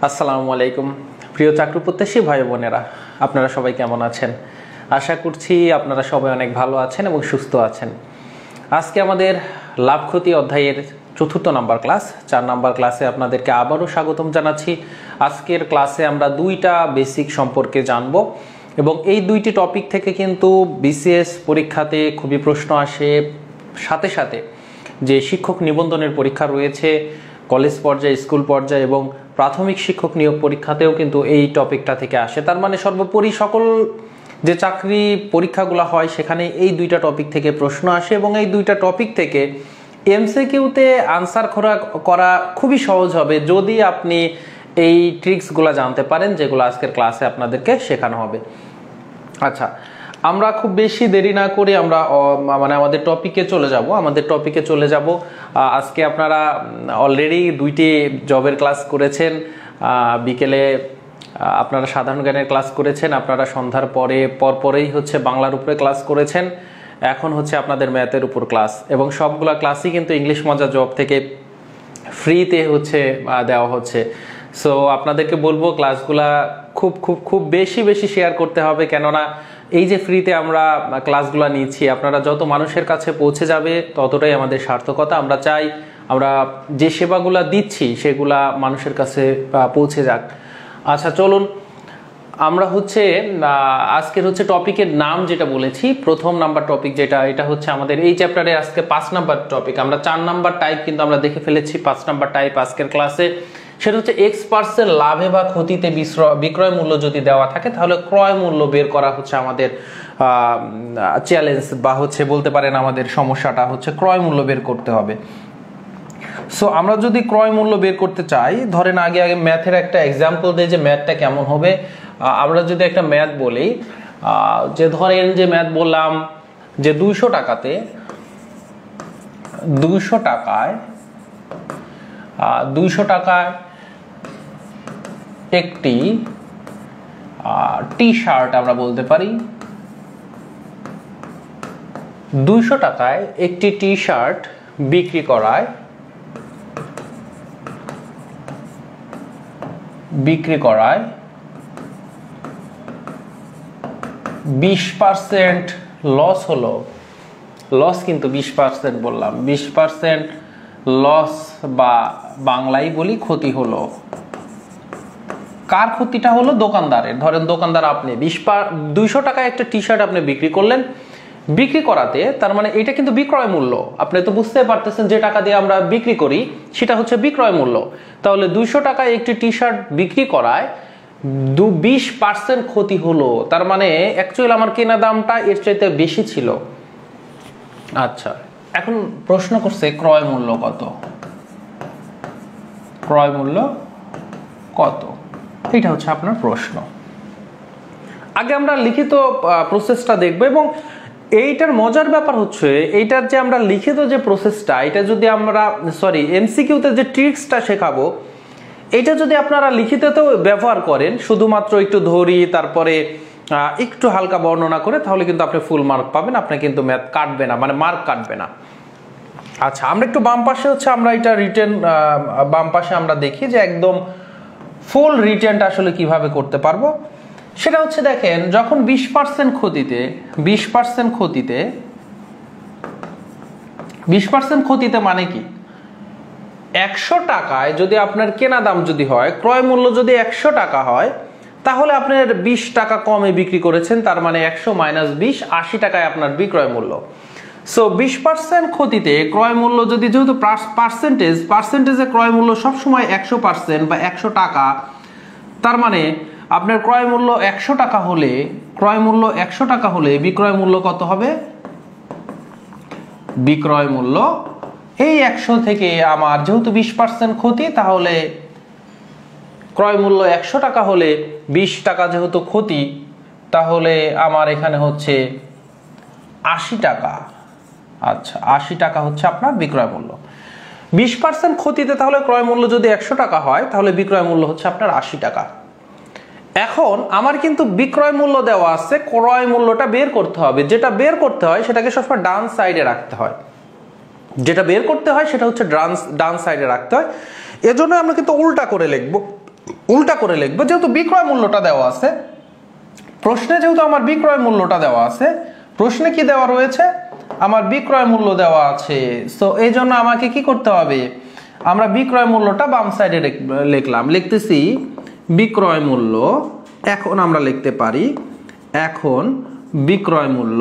আসসালামু আলাইকুম প্রিয় চাকরি প্রত্যাশী ভাই বোনেরা, আপনারা সবাই কেমন আছেন? আশা করছি আপনারা সবাই অনেক ভালো আছেন এবং সুস্থ আছেন। আজকে আমাদের লাভ ক্ষতি অধ্যায়ের ৪র্থ নাম্বার ক্লাস, ৪ নাম্বার ক্লাসে আপনাদেরকে আবারও স্বাগতম জানাচ্ছি। আজকের ক্লাসে আমরা দুইটা বেসিক সম্পর্কে জানব এবং এই দুইটি টপিক থেকে কিন্তু বিসিএস পরীক্ষাতে খুবই প্রশ্ন আসে। সাথে সাথে যে শিক্ষক নিবন্ধনের পরীক্ষা রয়েছে কলেজ পর্যায়ে, স্কুল পর্যায়ে এবং প্রাথমিক শিক্ষক নিয়োগ পরীক্ষাতেও কিন্তু এই টপিকটা থেকে আসে। তার মানে সর্বোপরি সকল যে চাকরি পরীক্ষাগুলো হয় সেখানে এই দুইটা টপিক থেকে প্রশ্ন আসে এবং এই দুইটা টপিক থেকে এমসিকিউতে আনসার করা খুবই সহজ হবে যদি আপনি এই ট্রিক্সগুলো জানতে পারেন, যেগুলো আজকের ক্লাসে আপনাদেরকে শেখানো হবে। আচ্ছা, আমরা খুব বেশি দেরি না করে আমরা আমাদের টপিকে চলে যাব। আজকে আপনারা অলরেডি দুইটি জবের ক্লাস করেছেন, বিকেলে আপনারা সাধারণ জ্ঞানের ক্লাস করেছেন, আপনারা সন্ধ্যার পরেই হচ্ছে বাংলার উপরে ক্লাস করেছেন, এখন হচ্ছে আপনাদের ম্যাথের উপর ক্লাস এবং সবগুলা ক্লাসই কিন্তু ইংলিশ মজা জব থেকে ফ্রিতে হচ্ছে দেওয়া হচ্ছে। সো আপনাদেরকে বলবো ক্লাসগুলা খুব বেশি শেয়ার করতে হবে, কেননা এই যে ফ্রিতে আমরা ক্লাসগুলো নিচ্ছি আপনারা যত মানুষের কাছে পৌঁছে যাবে ততটাই আমাদের সার্থকতা। আমরা চাই আমরা যে সেবাগুলা দিচ্ছি সেগুলা মানুষের কাছে পৌঁছে যাক। আচ্ছা চলুন, আমরা হচ্ছে আজকের হচ্ছে টপিকের নাম যেটা বলেছি, প্রথম নাম্বার টপিক এটা হচ্ছে আমাদের এই চ্যাপ্টারে আজকে 5 নাম্বার টপিক। আমরা 4 নাম্বার টাইপ কিন্তু আমরা দেখে ফেলেছি, 5 নাম্বার টাইপ আজকের ক্লাসে। সেটা হচ্ছে X% লাভে বা ক্ষতিতে বিক্রয় মূল্য যদি দেওয়া থাকে তাহলে ক্রয় মূল্য বের করা হচ্ছে আমাদের চ্যালেঞ্জ, বা হচ্ছে বলতে পারেন আমাদের সমস্যাটা হচ্ছে ক্রয় মূল্য বের করতে হবে। সো আমরা যদি ক্রয় মূল্য বের করতে চাই, ধরেন আগে ম্যাথের একটা এক্সাম্পল দিই যে ম্যাথটা কেমন হবে। আমরা যদি একটা ম্যাথ বলি, যে ধরেন যে ম্যাথ বললাম যে 200 টাকায় 200 টাকায় একটি টি শার্ট, আমরা বলতে পারি 200 টাকায় একটি টি শার্ট বিক্রি করায় 20% লস হলো। লস কিন্তু 20% বললাম, 20% লস বা বাংলায় বলি ক্ষতি হলো। কার ক্ষতিটা হলো? দোকানদারের। ধরেন দোকানদার আপনি 200 টাকায় একটা টি শার্ট আপনি বিক্রি করলেন, বিক্রি করাতে তার মানে এটা কিন্তু বিক্রয় মূল্য। আপনি তো বুঝতে পারতেছেন যে টাকা দিয়ে আমরা বিক্রি করি সেটা হচ্ছে বিক্রয় মূল্য। তাহলে 200 টাকায় একটি টি শার্ট বিক্রি করায় 20% ক্ষতি হলো। তার মানে অ্যাকচুয়ালি আমার কেনা দামটা এর চাইতে বেশি ছিল। আচ্ছা, এখন প্রশ্ন করছে ক্রয় মূল্য কত? ক্রয় মূল্য কত, এটা হচ্ছে আপনার প্রশ্ন। আগে আমরা লিখিত প্রসেসটা দেখবো এবং এইটার মজার ব্যাপার হচ্ছে এইটার যে আমরা লিখিত যে প্রসেসটা, এটা যদি আমরা এমসিকিউতে যে ট্রিক্সটা শেখাবো এটা যদি আপনারা লিখিততেও ব্যবহার করেন, শুধুমাত্র একটু ধরি তারপরে একটু হালকা বর্ণনা করে, তাহলে কিন্তু আপনি ফুল মার্ক পাবেন, আপনি কিন্তু ম্যাথ কাটবে না, মানে মার্ক কাটবে না। আচ্ছা, আমরা একটু বাম পাশে হচ্ছে আমরা এটা রিটেন, বাম পাশে আমরা দেখি যে একদম ফুল রিটেনটা আসলে কিভাবে করতে পারবো। সেটা হচ্ছে দেখেন, যখন 20% ক্ষতিতে মানে কি, 100 টাকায় যদি আপনার কেনা দাম যদি হয়, ক্রয় মূল্য যদি 100 টাকা হয়, তাহলে আপনার 20 টাকা কমে বিক্রি করেছেন, তার মানে 100 - 20 80 টাকায় আপনার বিক্রয় মূল্য। সো 20% ক্ষতিতে ক্রয় মূল্য যদি, যেহেতু পার্সেন্টেজে ক্রয় মূল্য সবসময় 100% বা 100 টাকা, তার মানে আপনার ক্রয় মূল্য 100 টাকা হলে বিক্রয় মূল্য কত হবে? বিক্রয় মূল্য এই 100 থেকে আমার যেহেতু 20% ক্ষতি, তাহলে ক্রয় মূল্য 100 টাকা হলে 20 টাকা যেহেতু ক্ষতি, তাহলে আমার এখানে হচ্ছে 80 টাকা। আচ্ছা, 80 টাকা হচ্ছে আপনার বিক্রয় মূল্য। 20% ক্ষতিতে তাহলে ক্রয় মূল্য যদি 100 টাকা হয় তাহলে বিক্রয় মূল্য হচ্ছে আপনার 80 টাকা। এখন আমার কিন্তু বিক্রয় মূল্য দেওয়া আছে, ক্রয় মূল্যটা বের করতে হবে। যেটা বের করতে হয় সেটাকে সবসময় ডান সাইডে রাখতে হয়। যেটা বের করতে হয় সেটা হচ্ছে ডান সাইডে রাখতে হয়। এজন্য আমরা কিন্তু উল্টা করে লিখব। উল্টা করে লিখবো, যেহেতু বিক্রয় মূল্যটা দেওয়া আছে প্রশ্নে, যেহেতু আমার বিক্রয় মূল্যটা দেওয়া আছে, প্রশ্নে কি দেওয়া রয়েছে, আমার বিক্রয় মূল্য দেওয়া আছে। সো এই জন্য আমাকে কি করতে হবে, আমরা বিক্রয় মূল্যটা বাম সাইডে লিখলাম, লিখতেছি বিক্রয় মূল্য। এখন আমরা লিখতে পারি, এখন বিক্রয় মূল্য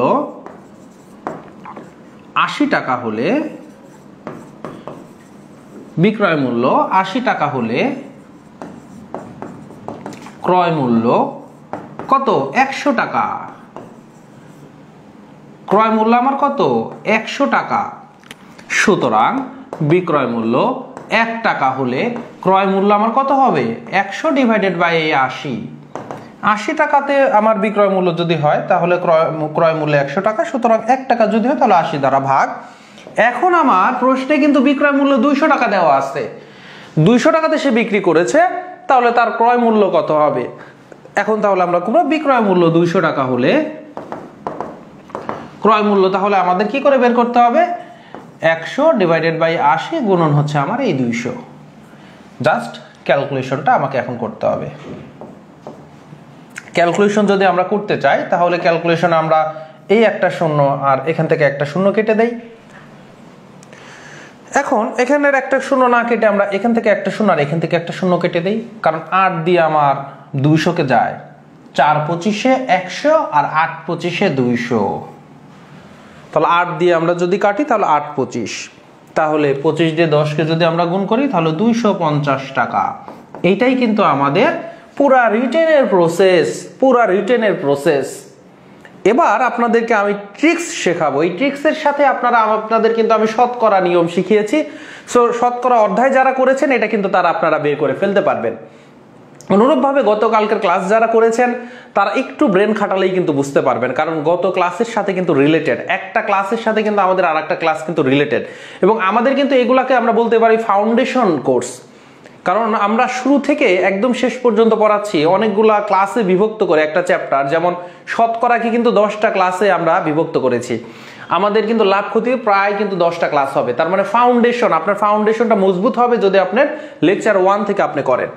80 টাকা হলে, বিক্রয় মূল্য 80 টাকা হলে ক্রয় মূল্য কত, 100 টাকা। ক্রয় মূল্য আমার কত, 100 টাকা। সুতরাং বিক্রয় মূল্য 1 টাকা হলে ক্রয় মূল্য আমার কত হবে, 100 ডিভাইডেড বাই 80। 80 টাকাতে আমার বিক্রয় মূল্য যদি হয় তাহলে ক্রয় মূল্য 100 টাকা, সুতরাং 1 টাকা যদি হয় তাহলে 80 দ্বারা ভাগ। এখন আমার প্রশ্নে কিন্তু বিক্রয় মূল্য 200 টাকা দেওয়া আছে, 200 টাকাতে সে বিক্রি করেছে, তাহলে তার ক্রয় মূল্য কত হবে। এখন তাহলে আমরা করব বিক্রয় মূল্য 200 টাকা হলে ক্রয় মূল্য, তাহলে আমাদের কি করে বের করতে হবে, 100 ডিভাইডেড বাই 80 গুণন হচ্ছে আমার এই 200। জাস্ট ক্যালকুলেশনটা আমাকে এখন করতে হবে। ক্যালকুলেশন যদি আমরা করতে চাই তাহলে ক্যালকুলেশন আমরা এই একটা শূন্য আর এখান থেকে একটা শূন্য কেটে দেই। এখন এখানের একটা শূন্য না কেটে আমরা এখান থেকে একটা শূন্য আর এখান থেকে একটা শূন্য কেটে দেই, কারণ 8 দিয়ে আমার 200 কে যায়, 4 25 100 আর 8 25 200, তাহলে 8 দিয়ে আমরা যদি কাটি তাহলে 8 25, তাহলে 25 দিয়ে 10 কে যদি আমরা গুণ করি তাহলে 250 টাকা। এইটাই কিন্তু আমাদের পুরা রিটেনের প্রসেস, পুরা রিটেনের প্রসেস। এবার আপনাদেরকে আমি ট্রিক্স শেখাবো, এই ট্রিক্সের সাথে আপনাদের কিন্তু আমি শতকরা নিয়ম শিখিয়েছি। সো শতকরা অধ্যায় যারা করেছেন এটা কিন্তু আপনারা বের করে ফেলতে পারবেন। অনুরূপভাবে গতকালকের ক্লাস যারা করেছেন তারা একটু ব্রেন খাটালেই কিন্তু বুঝতে পারবেন, কারণ গত ক্লাসের সাথে কিন্তু রিলেটেড, একটা ক্লাসের সাথে কিন্তু আমাদের আরেকটা ক্লাস কিন্তু রিলেটেড, এবং আমাদের কিন্তু এগুলাকে আমরা বলতে পারি ফাউন্ডেশন কোর্স, কারণ আমরা শুরু থেকে একদম শেষ পর্যন্ত পড়াচ্ছি অনেকগুলা ক্লাসে বিভক্ত করে একটা চ্যাপ্টার। যেমন শতকরাকে কিন্তু 10টা ক্লাসে আমরা বিভক্ত করেছি, আমাদের কিন্তু লাভ ক্ষতি প্রায় কিন্তু 10টা ক্লাস হবে। তার মানে ফাউন্ডেশন, আপনার ফাউন্ডেশনটা মজবুত হবে যদি আপনার লেকচার 1 থেকে আপনি করেন।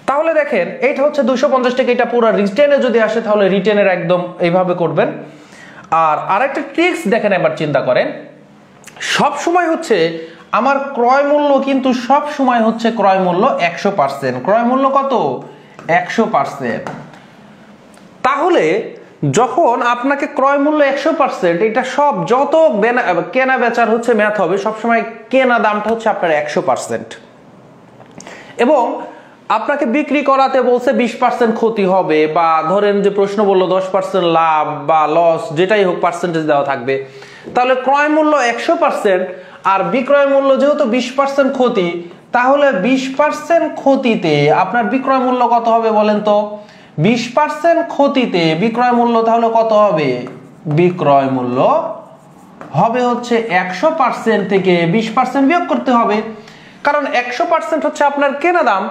তাহলে দেখেন এইটা হচ্ছে 250 টাকা, এটা পুরো রিটেনে যদি আসে তাহলে রিটেনের একদম এইভাবে করবেন। আর আরেকটা ট্রিক্স দেখেন, এবার চিন্তা করেন, সব সময় হচ্ছে আমার ক্রয় মূল্য কিন্তু সব সময় হচ্ছে ক্রয় মূল্য 100%, ক্রয় মূল্য কত, 100%। তাহলে যখন আপনাকে ক্রয় মূল্য 100%, এটা সব যত কেনা বেচার হচ্ছে ম্যাথ হবে, সবসময় কেনা দামটা হচ্ছে আপনার 100%, এবং আপনাকে বিক্রি করাতে বলছে 20% ক্ষতি হবে, বা ধরেন যে প্রশ্ন বললো 10% লাভ বা লস, যেটাই হোক পার্সেন্টেজ দেওয়া থাকবে। তাহলে ক্রয় মূল্য 100% আর বিক্রয় মূল্য যেহেতু 20% ক্ষতি, তাহলে 20% ক্ষতিতে আপনার বিক্রয় মূল্য কত হবে বলেন তো, 20% ক্ষতিতে বিক্রয় মূল্য তাহলে কত হবে, বিক্রয় মূল্য হবে হচ্ছে 100% থেকে 20% বিয়োগ করতে হবে, কারণ 100% হচ্ছে আপনার কেনা দাম,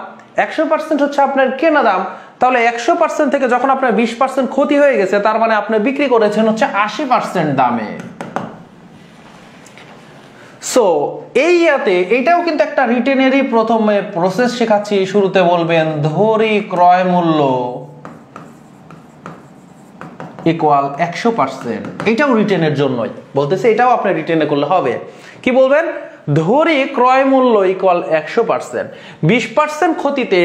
100% হচ্ছে আপনার কেনা দাম। তাহলে 100% থেকে যখন আপনার 20% ক্ষতি হয়ে গেছে, তার মানে আপনি বিক্রি করেছেন হচ্ছে 80% দামে। সো এই এইটাও কিন্তু একটা রিটেনেরই প্রথমে প্রসেস শেখাচ্ছি। শুরুতে বলবেন ধরি ক্রয় মূল্য ইকুয়াল 100%, এটাও রিটেনের জন্যই বলতেছে, এটাও আপনি রিটেনে করলে হবে। কি বলবেন, ধরি ক্রয় মূল্য ইকুয়াল 100%, 20% ক্ষতিতে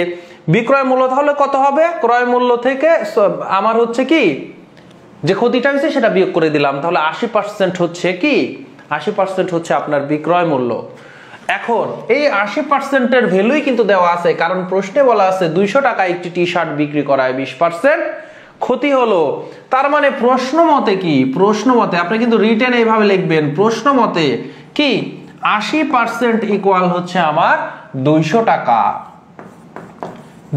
বিক্রয় মূল্য তাহলে কত হবে, ক্রয় মূল্য থেকে আমার হচ্ছে কি যে ক্ষতিটা হয়েছে সেটা বিয়োগ করে দিলাম, তাহলে 80% হচ্ছে কি, 80% হচ্ছে আপনার বিক্রয় মূল্য। এখন এই 80% এর ভ্যালুই কিন্তু দেওয়া আছে, কারণ প্রশ্নে বলা আছে 200 টাকা একটি টি শার্ট বিক্রি করায় 20% ক্ষতি হলো। তার মানে প্রশ্ন মতে কি, প্রশ্ন মতে আপনি কিন্তু রিটেন এইভাবে লিখবেন, প্রশ্ন মতে কি 80% ইকুয়াল হচ্ছে আমার 200 টাকা।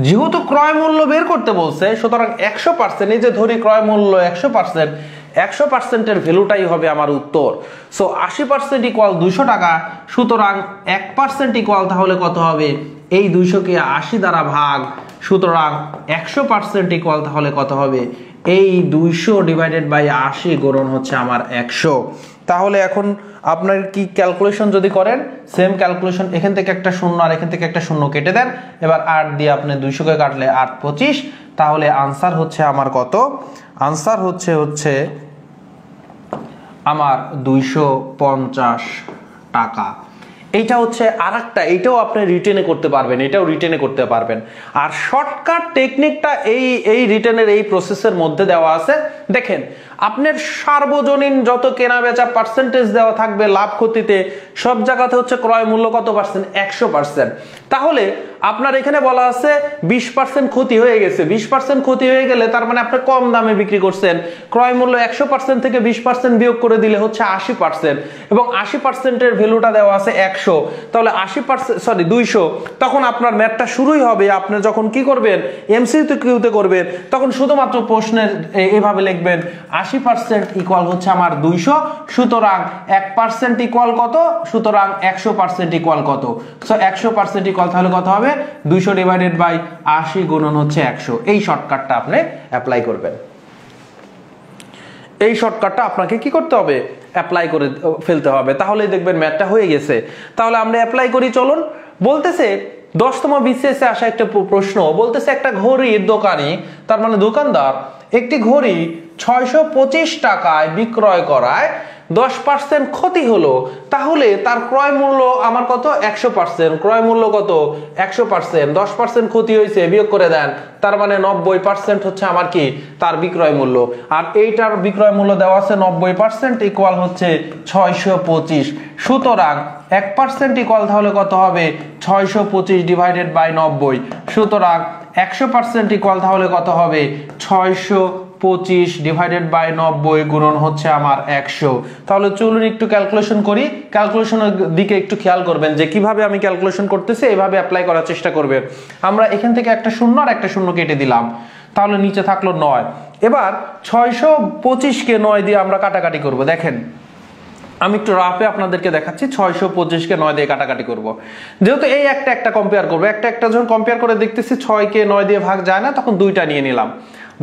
যেহেতু ক্রয় মূল্য বের করতে বলছে, সুতরাং 100%, এই যে ধরি ক্রয় মূল্য 100%, 100% এর ভ্যালুটাই হবে আমার উত্তর। সো 80% ইকুয়াল 200 টাকা, সুতরাং 1% ইকুয়াল তাহলে কত হবে, এই 200 কে 80 দ্বারা ভাগ, সুতরাং 100% ইকুয়াল তাহলে কত হবে, এই 200 ডিভাইডেড বাই 80 গুণন হচ্ছে আমার 100। তাহলে এখন আপনার কি ক্যালকুলেশন যদি করেন, সেম ক্যালকুলেশন, এখান থেকে একটা শূন্য আর এখান থেকে একটা শূন্য কেটে দেন, এবার 8 দিয়ে আপনি 200 কে কাটলে 8 25, তাহলে আনসার হচ্ছে আমার কত? আনসার হচ্ছে আমার 250 টাকা। এইটা হচ্ছে আরেকটা, এইটাও আপনি রিটেনে করতে পারবেন, এটাও রিটেনে করতে পারবেন। আর শর্টকাট টেকনিকটা এই রিটেনের এই প্রসেসের মধ্যে দেওয়া আছে। দেখেন, আপনার সার্বজনীন যত কেনা বেচা পার্সেন্টেজ দেওয়া থাকবে লাভ ক্ষতিতে, সব জায়গাতে হচ্ছে ক্রয় মূল্য কত পার্সেন্ট? 100%। তাহলে আপনার এখানে বলা আছে 20% ক্ষতি হয়ে গেছে। 20% ক্ষতি হয়ে গেলে তার মানে আপনি কম দামে বিক্রি করছেন। ক্রয় মূল্য 100% থেকে 20% বিয়োগ করে দিলে হচ্ছে 80%, এবং 80%-এর ভ্যালুটা দেওয়া আছে 100। তাহলে 200। তখন আপনার ম্যাথটা শুরুই হবে, আপনি যখন কি করবেন, এমসিকিউতে করবেন, তখন শুধুমাত্র প্রশ্নের এইভাবে লিখবেন 80% ইকুয়াল হচ্ছে আমার 200, সুতরাং 1% ইকুয়াল কত, সুতরাং 100% ইকুয়াল কত। সো 100% ইকুয়াল তাহলে কত হবে? 200 ডিভাইডেড বাই 80 গুণন হচ্ছে 100। এই শর্টকাটটা আপনি অ্যাপ্লাই করবেন। এই শর্টকাটটা আপনাকে কি করতে হবে? অ্যাপ্লাই করে ফেলতে হবে, তাহলেই দেখবেন ম্যাথটা হয়ে গেছে। তাহলে আমরা অ্যাপ্লাই করি, চলুন। বলতেছে 10তম বিসিএসে আসা একটা প্রশ্ন, বলতেছে একটা ঘড়ির দোকানি, তার মানে দোকানদার একটি ঘড়ি 625 টাকায় বিক্রয় করায় 10% ক্ষতি হলো, তাহলে তার ক্রয় মূল্য আমার কত? 100%। ক্রয় মূল্য কত? 100%। 10% ক্ষতি হয়েছে, বিয়োগ করে দেন, তার মানে 90% হচ্ছে আমার কি? তার বিক্রয় মূল্য। আর এইটার বিক্রয় মূল্য দেওয়া আছে 90% ইকুয়াল হচ্ছে 625। সুতরাং 1% ইকুয়াল তাহলে কত হবে? 625 ডিভাইডেড বাই 90। সুতরাং 100% ইকুয়াল তাহলে কত হবে? 625 ডিভাইডেড বাই 90 গুণন হচ্ছে আমার 100। তাহলে চলুন একটু ক্যালকুলেশন করি। ক্যালকুলেশনের দিকে একটু খেয়াল করবেন যে কিভাবে আমি ক্যালকুলেশন করতেছি, এইভাবে অ্যাপ্লাই করার চেষ্টা করবেন। আমরা এখান থেকে একটা শূন্য আর একটা শূন্য কেটে দিলাম, তাহলে নিচে থাকলো 9। এবার 625-কে 9 দিয়ে আমরা কাটাকাটি করব। দেখেন, আমি একটু রাফে আপনাদেরকে দেখাচ্ছি। 625-কে 9 দিয়ে কাটাকাটি করব। যেহেতু এই একটা কম্পেয়ার করবো, একটা যখন কম্পেয়ার করে দেখতেছি 6-কে 9 দিয়ে ভাগ যায় না, তখন 2টা নিয়ে নিলাম,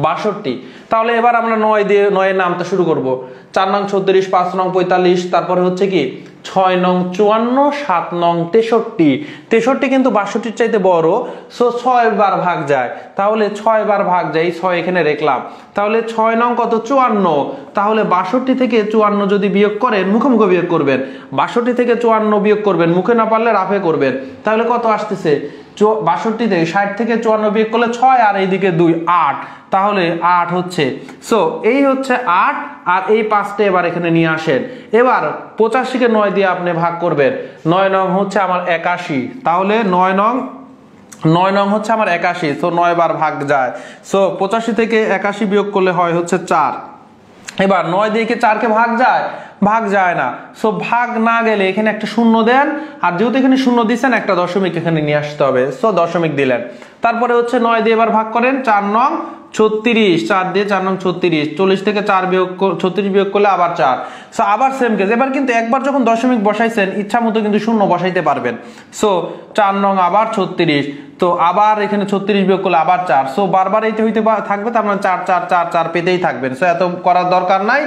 62। তাহলে এবার আমরা 9 দিয়ে 9 এর নামটা শুরু করব। 4 নং 36, 5 নং 45, তারপরে হচ্ছে কি 6 নং 54, 7 নং 63। 63 কিন্তু 62-র চাইতে বড়, সো 6 বার ভাগ যায়, তাহলে 6 বার ভাগ যায়, 6 এখানে রাখলাম। তাহলে 6 নং কত? 54। তাহলে 62 থেকে 54 যদি বিয়োগ করেন, মুখে মুখে বিয়োগ করবেন। 62 থেকে 54 বিয়োগ করবেন, মুখে না পারলে রাফে করবেন। তাহলে কত আসতেছে? 62 থেকে 60 থেকে 54 বিয়োগ করলে 6, আর এইদিকে 2, 8। তাহলে 8 হচ্ছে। সো এই হচ্ছে 8, আর এই 5টা এবার এখানে নিয়ে আসেন। এবার 85-কে 9 দিয়ে আপনি ভাগ করবেন। 9 নং হচ্ছে আমার 81। তাহলে 9 নং হচ্ছে আমার 81। সো 9 বার ভাগ যায়। সো 85 থেকে 81 বিয়োগ করলে হয় হচ্ছে 4। এবার 9 দিয়ে কি 4-কে ভাগ যায়? ভাগ যায় না। সো ভাগ না গেলে এখানে একটা শূন্য দেন, আর যেহেতু এখানে শূন্য দিচ্ছেন, একটা দশমিক এখানে নিয়ে আসতে হবে। সো দশমিক দিলেন। তারপরে হচ্ছে 9 দিয়ে এবার ভাগ করেন। 4 নং 36, 4 দিয়ে 4 নং 36, 40 থেকে 36 বিয়োগ করলে আবার 4। সো আবার সেম কেস। এবার কিন্তু একবার যখন দশমিক বসাইছেন, ইচ্ছা মতো কিন্তু শূন্য বসাইতে পারবেন। সো 4 নং আবার 36, তো আবার এখানে 36 বিয়োগ করলে আবার 4। সো বারবার এইটা হইতে থাকবে, তার মানে 4 4 4 4 পেতেই থাকবেন। সো এত করার দরকার নাই।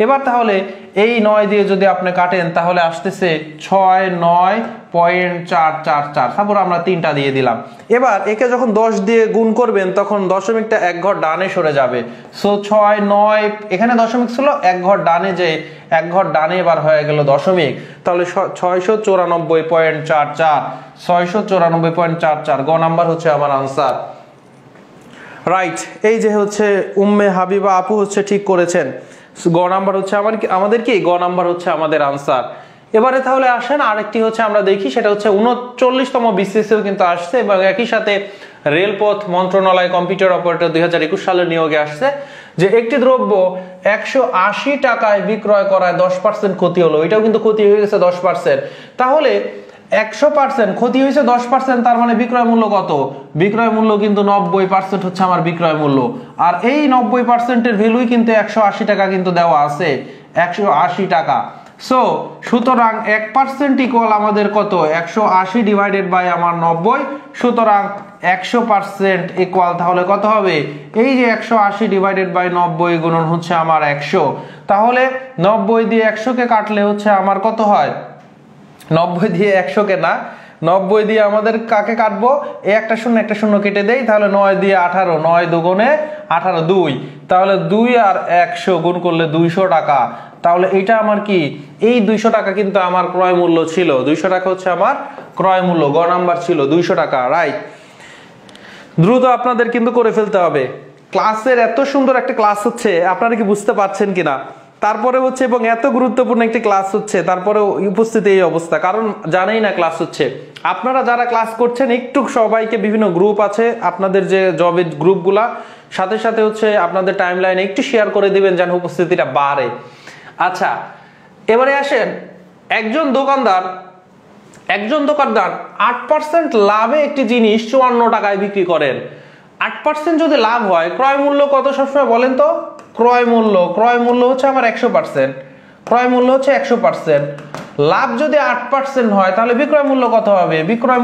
এবার তাহলে এই 9 দিয়ে যদি আপনি কাটেন, তাহলে আসতেছে 69.444। তারপর আমরা 3টা দিয়ে দিলাম। এবার একে যখন 10 দিয়ে গুণ করবেন, তখন দশমিকটা এক ঘর ডানে সরে যাবে। সো 6 9, এখানে দশমিক ছিল, এক ঘর ডানে, যে এক ঘর ডানে এবার হয়ে গেল দশমিক। তাহলে 694.44, 694.44 গ নাম্বার হচ্ছে আমার আনসার। রাইট। এই যে হচ্ছে উম্মে হাবিবা আপু হচ্ছে ঠিক করেছেন। গ নাম্বার হচ্ছে আমাদের কি? গ নাম্বার হচ্ছে আমাদের আনসার। এবারে তাহলে আসেন আরেকটি হচ্ছে আমরা দেখি, সেটা হচ্ছে 39তম বিসিএসেও কিন্তু আসছে, এবং একই সাথে রেলপথ মন্ত্রণালয় কম্পিউটার অপারেটর 2021 সালের নিয়োগে আসছে, যে একটি দ্রব্য 180 টাকায় বিক্রয় করায় 10% ক্ষতি হলো। এটাও কিন্তু ক্ষতি হয়ে গেছে 10%। তাহলে 100% ক্ষতি হয়েছে 10%, তার মানে বিক্রয় মূল্য কত? বিক্রয় মূল্য কিন্তু 90% হচ্ছে আমার বিক্রয় মূল্য। আর এই 90%-এর ভ্যালুই কিন্তু 180 টাকা কিন্তু দেওয়া আছে, 180 টাকা। সো সুতরাং 1% ইকুয়াল আমাদের কত? 180 ডিভাইডেড বাই আমার 90। সুতরাং 100% ইকুয়াল তাহলে কত হবে এই যে 180 ডিভাইডেড বাই 90 গুণন হচ্ছে আমার 100 তাহলে 90 দিয়ে 100 কে কাটলে হচ্ছে আমার কত হয় 90 দিয়ে 100 কে না 90 দিয়ে আমাদের কাকে কাটবো এই একটা শূন্য কেটে দেই তাহলে 9 দিয়ে 18 9 দুগুণে 18 2 তাহলে 2 আর 100 গুণ করলে 200 টাকা তাহলে এটা আমার কি এই 200 টাকা কিন্তু আমার ক্রয় মূল্য ছিল 200 টাকা হচ্ছে আমার ক্রয় মূল্য গ নাম্বার ছিল 200 টাকা রাইট দ্রুত আপনাদের কিন্তু করে ফেলতে হবে ক্লাসের এত সুন্দর একটা ক্লাস হচ্ছে আপনারা কি বুঝতে পারছেন কিনা তারপরে হচ্ছে এবং এত গুরুত্বপূর্ণ একটি ক্লাস হচ্ছে তারপরে উপস্থিতি এই অবস্থা কারণ জানেই না ক্লাস হচ্ছে আপনারা যারা ক্লাস করছেন একটু সবাইকে বিভিন্ন গ্রুপ আছে আপনাদের যে জবের গ্রুপগুলা সাথে সাথে হচ্ছে আপনাদের টাইমলাইনে একটু শেয়ার করে দিবেন যেন উপস্থিতিটা বাড়ে আচ্ছা এবারে আসেন একজন দোকানদার 8% লাভে একটি জিনিস 54 টাকায় বিক্রি করেন 8% যদি লাভ হয় ক্রয় মূল্য কত সবসময় বলেন তো ক্রয় মূল্য হচ্ছে আমার 100% ক্রয় মূল্য হচ্ছে 100% লাভ যদি 8% হয় তাহলে বিক্রয় মূল্য কত হবে বিক্রয়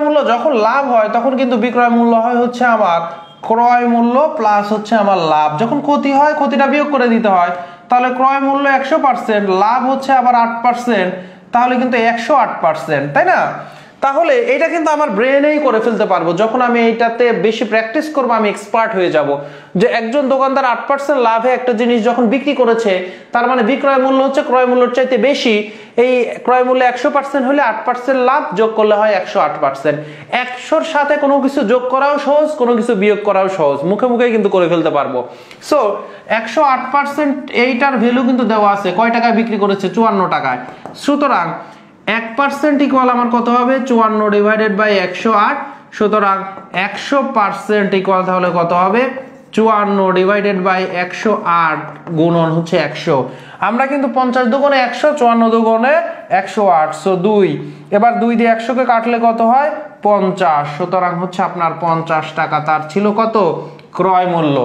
মূল্য যখন লাভ হয় তখন কিন্তু বিক্রয় মূল্য হয় হচ্ছে আমার ক্রয় মূল্য প্লাস হচ্ছে আমার লাভ যখন ক্ষতি হয় ক্ষতিটা বিয়োগ করে দিতে হয় তাহলে ক্রয় মূল্য 100% লাভ হচ্ছে আবার 8% তাহলে কিন্তু 108% তাই না তাহলে এটা কিন্তু আমার ব্রেনেই করে ফেলতে পারবো যখন আমি এইটাতে বেশি প্র্যাকটিস করব আমি এক্সপার্ট হয়ে যাব যে একজন দোকানদার 8% লাভে একটা জিনিস যখন বিক্রি করেছে তার মানে বিক্রয় মূল্য হচ্ছে ক্রয় মূল্যের চাইতে বেশি এই ক্রয় মূল্য 100% হলে 8% লাভ যোগ করলে হয় 108% 100-র সাথে কোনো কিছু যোগ করাও সহজ কোনো কিছু বিয়োগ করাও সহজ মুখে মুখে কিন্তু করে ফেলতে পারবো সো 108% এইটার ভ্যালু কিন্তু দেওয়া আছে কয় টাকায় বিক্রি করেছে 54 টাকায় সুতরাং 1% ইকুয়াল আমার কত হবে 54 ডিভাইডেড বাই 108 সুতরাং 100% ইকুয়াল তাহলে কত হবে 54 ডিভাইডেড বাই 108 গুণন হচ্ছে 100 আমরা কিন্তু 50 দুগুণে 100 54 দুগুণে 108 সো 2 এবার 2 দিয়ে 100 কে কাটলে কত হয় 50 সুতরাং হচ্ছে আপনার 50 টাকা তার ছিল কত ক্রয় মূল্য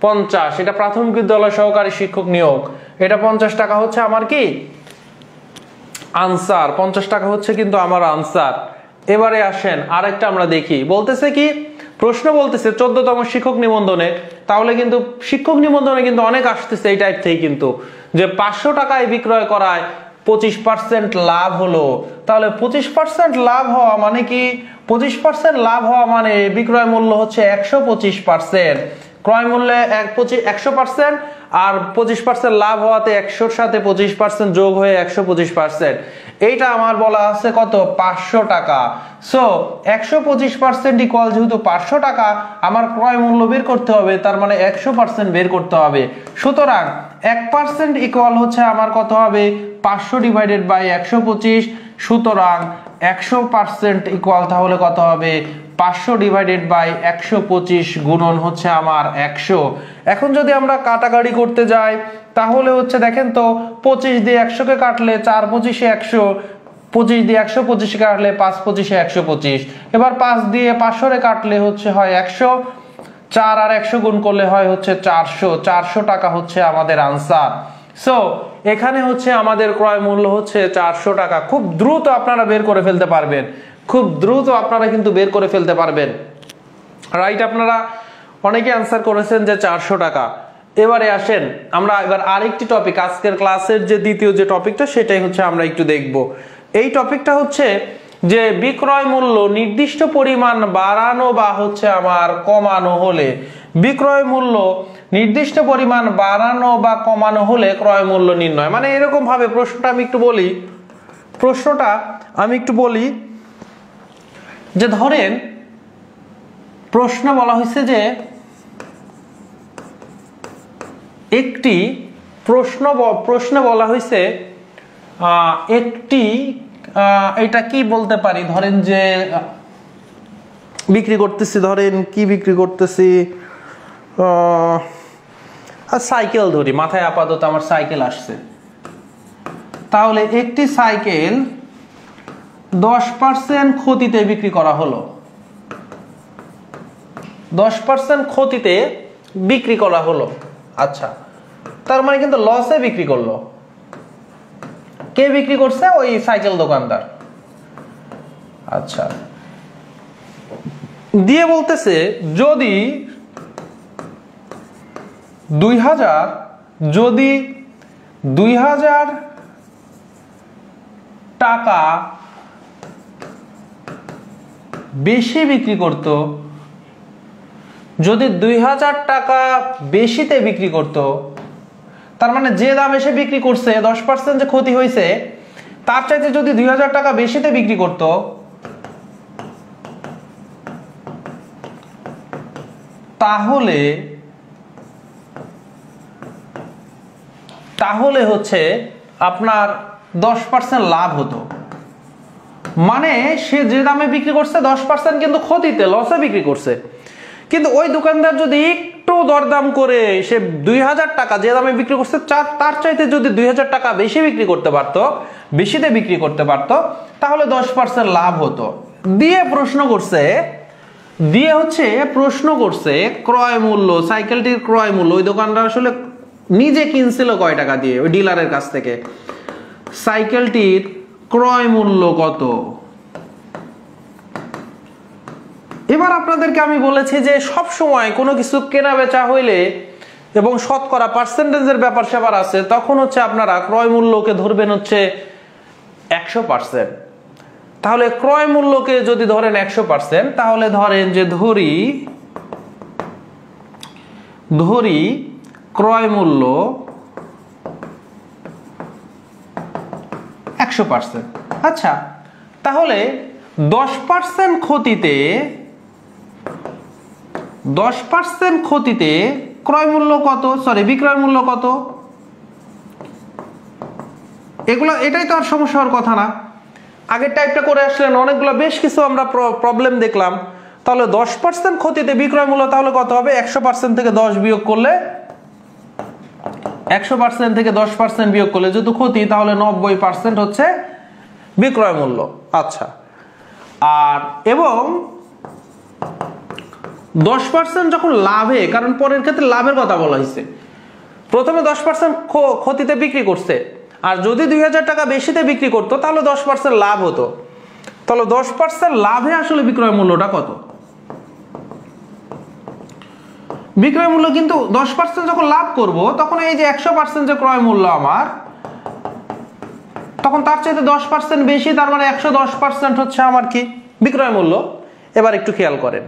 50 এটা প্রাথমিক বিদ্যালয় সহকারী শিক্ষক নিয়োগ এটা 50 টাকা হচ্ছে আমার কি আনসার 50 টাকা হচ্ছে কিন্তু আমার আনসার এবারে আসেন আরেকটা আমরা দেখি বলতেছে কি প্রশ্ন বলতেছে 14তম শিক্ষক নিবন্ধনে তাহলে কিন্তু শিক্ষক নিবন্ধনে কিন্তু অনেক আসতেছে এই টাইপ থেকে কিন্তু যে 500 টাকায় বিক্রয় করায় 25% লাভ হলো তাহলে 25% লাভ হওয়া মানে কি 25% লাভ হওয়া মানে বিক্রয় মূল্য হচ্ছে 125% ক্রয় মূল্যে 100% আর 25% লাভ হওয়াতে 100-র সাথে 25% যোগ হয়ে 125% এইটা আমার বলা আছে কত 500 টাকা সো 125% ইকুয়াল যেহেতু 500 টাকা আমার ক্রয় মূল্য বের করতে হবে তার মানে 100% বের করতে হবে সুতরাং 1% ইকুয়াল হচ্ছে আমার কত হবে 500 ডিভাইডেড বাই 125 সুতরাং 100% ইকুয়াল তাহলে কত হবে 500 ডিভাইডেড বাই 125 গুণন হচ্ছে আমার 100 এখন যদি আমরা কাটাকাটি করতে যাই তাহলে হচ্ছে দেখেন তো 25 দিয়ে 100 কে কাটলে 4 25 এ 100 25 দিয়ে 125 কে কাটলে 5 25 এ 125 এবার 5 দিয়ে 500 রে কাটলে হচ্ছে হয় 100 4 আর 100 গুণ করলে হয় হচ্ছে 400 টাকা হচ্ছে আমাদের আনসার সো এখানে হচ্ছে আমাদের ক্রয় মূল্য হচ্ছে 400 টাকা খুব দ্রুত আপনারা বের করে ফেলতে পারবেন খুব দ্রুত আপনারা কিন্তু বের করে ফেলতে পারবেন রাইট আপনারা অনেকে আনসার করেছেন যে 400 টাকা এবারে আসেন আমরা এবার আরেকটি টপিক আজকের ক্লাসের যে দ্বিতীয় যে টপিকটা সেটাই হচ্ছে আমরা একটু দেখব এই টপিকটা হচ্ছে যে বিক্রয় মূল্য নির্দিষ্ট পরিমাণ বাড়ানো বা হচ্ছে আমার কমানো হলে বিক্রয় মূল্য নির্দিষ্ট পরিমাণ বাড়ানো বা কমানো হলে ক্রয় মূল্য নির্ণয় মানে এরকম ভাবে প্রশ্নটা আমি একটু বলি যে ধরেন প্রশ্ন বলা হয়েছে যে একটি প্রশ্ন বলা হয়েছে একটি এটা কি বলতে পারি ধরেন যে বিক্রি করতেছি ধরেন কি বিক্রি করতেছি সাইকেল ধরি মাথায় আপাতত আমার সাইকেল আসছে তাহলে একটি সাইকেল 10% ক্ষতিতে বিক্রি করা হলো 10% ক্ষতিতে বিক্রি করা হলো আচ্ছা তার মানে কিন্তু লসে বিক্রি করলো কে বিক্রি করছে ওই সাইকেল দোকানদার আচ্ছা দিয়ে বলতেছে যদি 2000 টাকা বেশি বিক্রি করত, যদি 2000 টাকা বেশিতে বিক্রি করত, তার মানে যে দাম এসে বিক্রি করছে 10% যে ক্ষতি হয়েছে তার চাইতে যদি 2000 টাকা বেশিতে বিক্রি করত, তাহলে হচ্ছে আপনার 10% লাভ হতো। মানে সে যে দামে বিক্রি করছে 10% কিন্তু ক্ষতিতে, লসে বিক্রি করছে। কিন্তু ওই দোকানদার যদি একটু দরদাম করে সে 2000 টাকা যে দামে বিক্রি করছে তার চাইতে যদি 2000 টাকা বেশি বিক্রি করতে পারতো, বেশিতে বিক্রি করতে পারতো, তাহলে 10% লাভ হতো। দিয়ে প্রশ্ন করছে ক্রয় মূল্য, সাইকেলটির ক্রয় মূল্য ওই দোকানদার আসলে নিজে কিনছিল কয় টাকা দিয়ে ওই ডিলারের কাছ থেকে, সাইকেলটির ক্রয় মূল্য কত। এবার আপনাদেরকে আমি বলেছি যে সব সময় কোনো কিছু কেনা বেচা হইলে এবং শতকরা পার্সেন্টেজের ব্যাপার স্যাপার আছে, তখন হচ্ছে আপনারা ক্রয় মূল্যকে ধরবেন হচ্ছে 100%। তাহলে ক্রয় মূল্যকে যদি ধরেন 100%, তাহলে ধরেন যে ধরি ক্রয় মূল্য 100%। আচ্ছা, তাহলে 10% ক্ষতিতে ক্রয় মূল্য কত, সরি বিক্রয় মূল্য কত? এটাই তো আর সমস্যা হওয়ার কথা না। আগের টাইপটা করে আসলেন, অনেকগুলো বেশ কিছু আমরা প্রবলেম দেখলাম। তাহলে 10% ক্ষতিতে বিক্রয় মূল্য তাহলে কত হবে? 100% থেকে 10 বিয়োগ করলে, 100% থেকে 10% বিয়োগ করলে যেহেতু ক্ষতি, তাহলে 90% হচ্ছে বিক্রয় মূল্য। আচ্ছা, আর এবং 10% যখন লাভে, কারণ পরের ক্ষেত্রে লাভের কথা বলা হয়েছে, প্রথমে 10% ক্ষতিতে বিক্রি করছে, আর যদি 2000 টাকা বেশিতে বিক্রি করতো তাহলে 10% লাভ হতো। তাহলে 10% লাভে আসলে বিক্রয় মূল্যটা কত? বিক্রয় মূল্য কিন্তু 10% যখন লাভ করব তখন এই যে 100% যে ক্রয় মূল্য আমার, তখন তার চাইতে 10% বেশি, তার মানে 110% হচ্ছে আমার কি বিক্রয় মূল্য। এবার একটু খেয়াল করেন,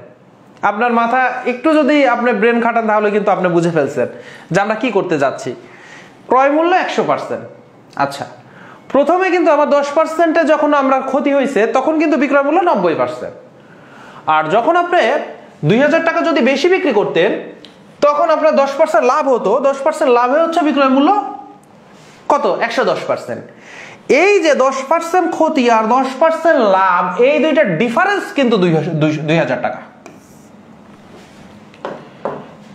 আপনার মাথা একটু যদি আপনি ব্রেন খাটান তাহলে কিন্তু আপনি বুঝে ফেলছেন যে আমরা কি করতে যাচ্ছি। ক্রয় মূল্য 100%। আচ্ছা, প্রথমে কিন্তু আমার 10%-এ যখন আমরা ক্ষতি হয়েছে তখন কিন্তু বিক্রয় মূল্য 90%। আর যখন আপনি 2000 টাকা যদি বেশি বিক্রি করতেন তখন আপনার 10% লাভ হতো। 10% লাভে হচ্ছে বিক্রয় মূল্য কত? 110%। এই যে 10% ক্ষতি আর 10% লাভ, এই দুইটা ডিফারেন্স কিন্তু 2000 টাকা।